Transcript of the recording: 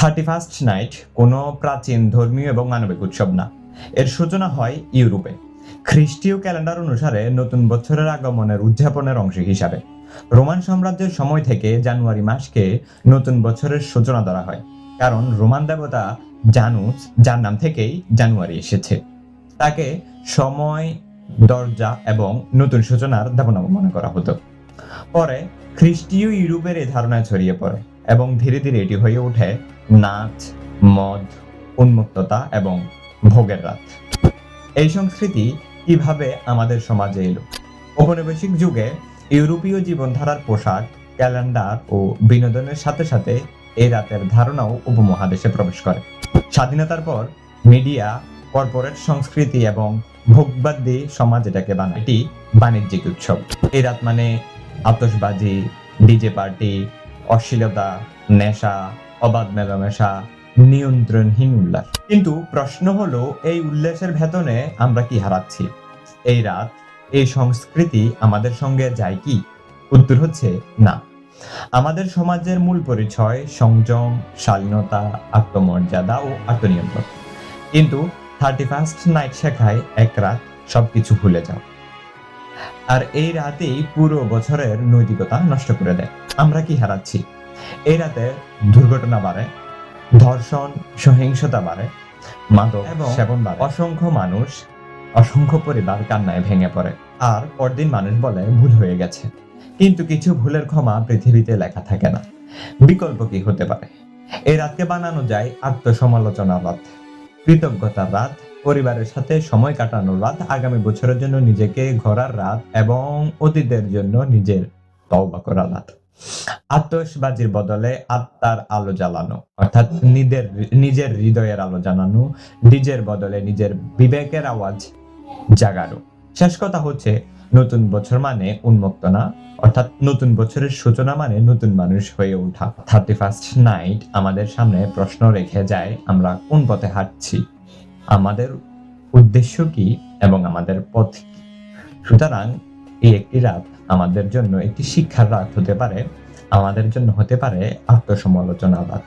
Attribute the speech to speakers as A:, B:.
A: 31st night কোনো প্রাচীন ধর্মীয় এবং মানবিক উৎসব না। এর সূচনা হয় ইউরোপে খ্রিস্টীয় ক্যালেন্ডার অনুসারে নতুন বছরের আগমনের উদযাপনের অংশ হিসাবে। রোমান সাম্রাজ্যের সময় থেকে জানুয়ারি মাসকে নতুন বছরের সূচনা ধরা হয়, কারণ রোমান দেবতা জানুস, যার নাম থেকেই জানুয়ারি এসেছে, তাকে সময়, দরজা এবং নতুন সূচনার দেবতা মনে করা হতো। পরে খ্রিস্টীয় ইউরোপের এই ধারণা ছড়িয়ে পড়ে এবং ধীরে ধীরে এটি হয়ে ওঠে নাচ, মদ, উন্মত্ততা এবং ভোগের রাত। এই সংস্কৃতি কিভাবে আমাদের সমাজে এলো? ঔপনিবেশিক যুগে ইউরোপীয় জীবনধারার পোশাক, ক্যালেন্ডার ও বিনোদনের সাথে সাথে এই রাতের ধারণাও উপমহাদেশে প্রবেশ করে। স্বাধীনতার পর মিডিয়া, কর্পোরেট সংস্কৃতি এবং ভোগবাদী সমাজ এটাকে বানায় এটি বাণিজ্যিক উৎসব। এই রাত মানে আতশবাজি, ডিজে পার্টি, অশ্লীলতা, নেশা, অবাধ মেলামেশা, নিয়ন্ত্রণহীন উল্লাস। কিন্তু প্রশ্ন হলো, এই উল্লাসের ভেতরে আমরা কি হারাচ্ছি? এই রাত, এই সংস্কৃতি আমাদের সঙ্গে যায় কি? উত্তর হচ্ছে না। আমাদের সমাজের মূল পরিচয় সংযম, শালীনতা, আত্মমর্যাদা ও আত্মনিয়ন্ত্রণ। কিন্তু 31st নাইট শেখায় এক রাত সবকিছু ভুলে যাও। আর এই রাতেই পুরো বছরের নৈতিকতা নষ্ট করে দেয়। আমরা কি হারাচ্ছি? এই রাতে দুর্ঘটনা বাড়ে, ধর্ষণ, সহিংসতা বাড়ে, মাদক এবং সেবন বাড়ে, অসংখ্য মানুষ, অসংখ্য পরিবার কান্নায় ভেঙে পড়ে। আর পরদিন মানুষ বলে ভুল হয়ে গেছে। কিন্তু কিছু ভুলের ক্ষমা পৃথিবীতে লেখা থাকে না। বিকল্প কি হতে পারে? এই রাতকে বানানো যায় আত্মসমালোচনার রাত, কৃতজ্ঞতার রাত, পরিবারের সাথে সময় কাটানোর রাত, আগামী বছরের জন্য নিজেকে গড়ার রাত এবং অতীতের জন্য নিজের তওবা করার রাত। আতশবাজির বদলে আত্মার আলো জ্বালানো, অর্থাৎ নিজের হৃদয়ের আলো জ্বালানো, ডিজের বদলে নিজের বিবেকের আওয়াজ জাগানো। শেষ কথা হচ্ছে, নতুন বছর মানে উন্মুক্ত না, অর্থাৎ নতুন বছরের সূচনা মানে নতুন মানুষ হয়ে ওঠা। 31st নাইট আমাদের সামনে প্রশ্ন রেখে যায়, আমরা কোন পথে হাঁটছি, আমাদের উদ্দেশ্য কি এবং আমাদের পথ কি। সুতরাং এই একটি রাত আমাদের জন্য একটি শিক্ষার রাত হতে পারে, আমাদের জন্য হতে পারে আত্মসমালোচনার রাত।